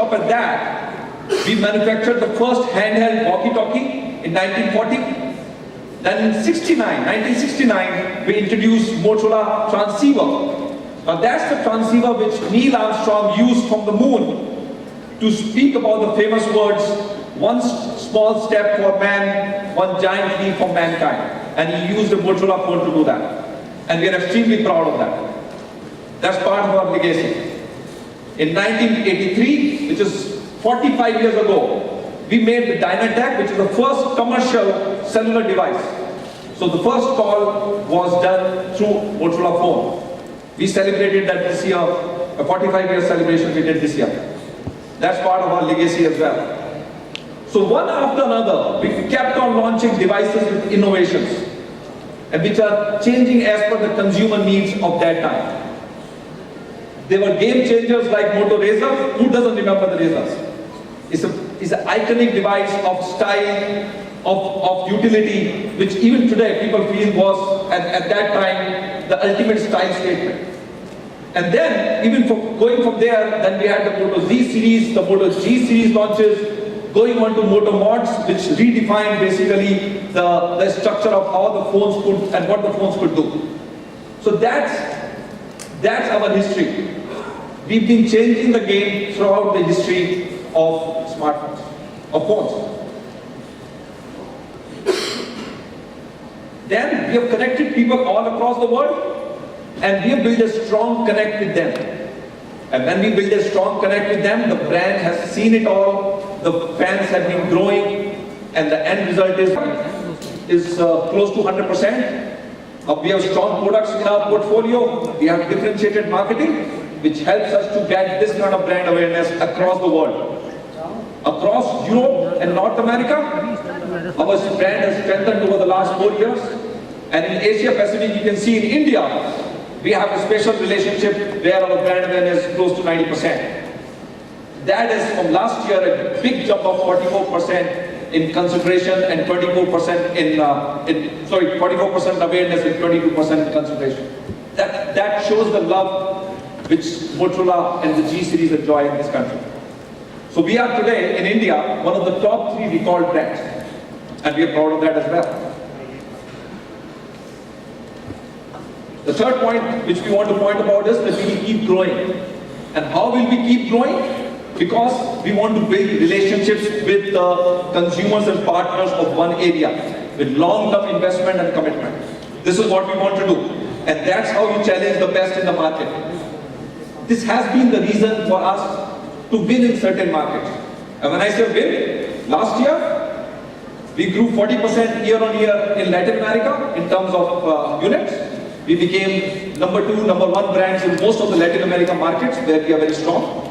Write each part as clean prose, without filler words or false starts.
stop at that. We manufactured the first handheld walkie-talkie in 1940. Then in 1969, we introduced Motorola transceiver. Now that's the transceiver which Neil Armstrong used from the moon to speak about the famous words, one small step for man, one giant leap for mankind. And he used a Motorola phone to do that. And we are extremely proud of that. That's part of our legacy. In 1983, which is 45 years ago, we made the Dynatech, which is the first commercial cellular device. So the first call was done through Motorola phone. We celebrated that this year, a 45-year celebration we did this year. That's part of our legacy as well. So one after another, we kept on launching devices with innovations, and which are changing as per the consumer needs of that time. There were game changers like Moto Razor. Who doesn't remember the Razors? It's an iconic device of style, of utility, which even today people feel was at that time the ultimate style statement. And then, even going from there, then we had the Moto Z series, the Moto G series launches, going on to Moto Mods, which redefined basically the structure of how the phones could and what the phones could do. So that's our history. We've been changing the game throughout the history of smartphones, of phones. Then we have connected people all across the world, and we have built a strong connect with them. And when we build a strong connect with them, the brand has seen it all, the fans have been growing, and the end result is close to 100%. We have strong products in our portfolio, we have differentiated marketing, which helps us to get this kind of brand awareness across the world. Across Europe and North America, our brand has strengthened over the last 4 years. And in Asia Pacific, you can see in India, we have a special relationship where our brand awareness is close to 90%. That is from last year a big jump of 44% in consideration and 24% 44% awareness and 22% consideration. That shows the love which Motorola and the G series enjoy in this country. So we are today in India one of the top 3 recalled brands, and we are proud of that as well. The third point which we want to point about is that we will keep growing. And how will we keep growing? Because we want to build relationships with the consumers and partners of one area with long-term investment and commitment. This is what we want to do. And that's how you challenge the best in the market. This has been the reason for us to win in certain markets. And when I say win, last year we grew 40% year on year in Latin America in terms of units. We became number 2, number 1 brands in most of the Latin American markets where we are very strong.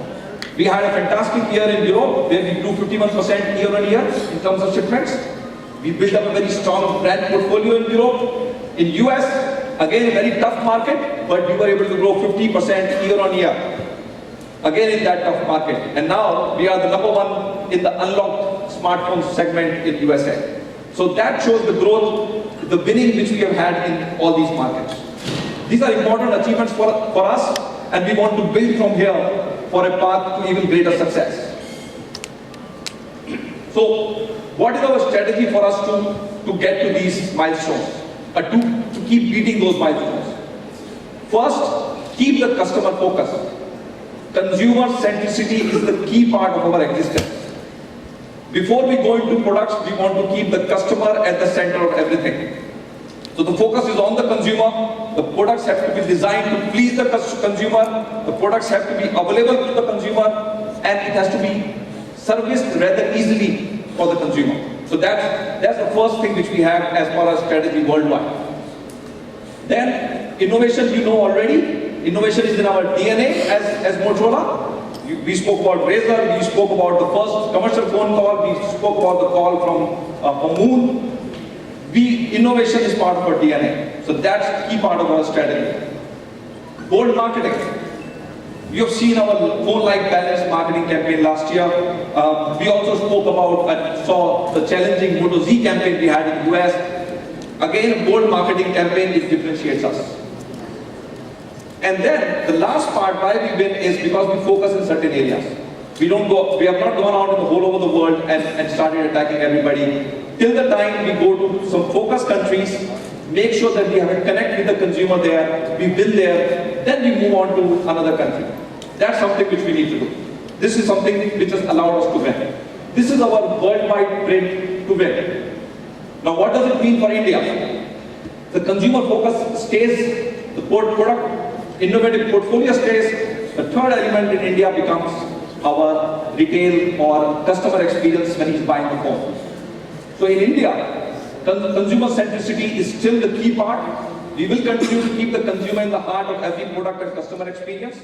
We had a fantastic year in Europe where we grew 51% year on year in terms of shipments. We built up a very strong brand portfolio in Europe. In US, again a very tough market, but we were able to grow 50% year on year. Again in that tough market. And now we are the number 1 in the unlocked smartphone segment in USA. So that shows the growth, the winning which we have had in all these markets. These are important achievements for us, and we want to build from here for a path to even greater success. So what is our strategy for us to get to these milestones, to keep beating those milestones? First, keep the customer focus. Consumer centricity is the key part of our existence. Before we go into products, we want to keep the customer at the center of everything. So the focus is on the consumer. The products have to be designed to please the consumer. The products have to be available to the consumer, and it has to be serviced rather easily for the consumer. So that's the first thing which we have as far as strategy worldwide. Then innovation, you know already. Innovation is in our DNA as Motorola. We spoke about Razor, we spoke about the first commercial phone call, we spoke about the call from Moon. Innovation is part of our DNA. So that's a key part of our strategy. Bold marketing. We have seen our phone-like balance marketing campaign last year. We also spoke about and saw the challenging Moto Z campaign we had in the US. Again, a bold marketing campaign which differentiates us. And then the last part why we win is because we focus in certain areas. We have not gone out in the whole over the world and started attacking everybody. Till the time we go to some focus countries, make sure that we have a connect with the consumer there, we win there, then we move on to another country. That's something which we need to do. This is something which has allowed us to win. This is our worldwide print to win. Now what does it mean for India? The consumer focus stays, the product innovative portfolio stays. The third element in India becomes our retail or customer experience when he's buying the phone. So in India, consumer centricity is still the key part. We will continue to keep the consumer in the heart of every product and customer experience.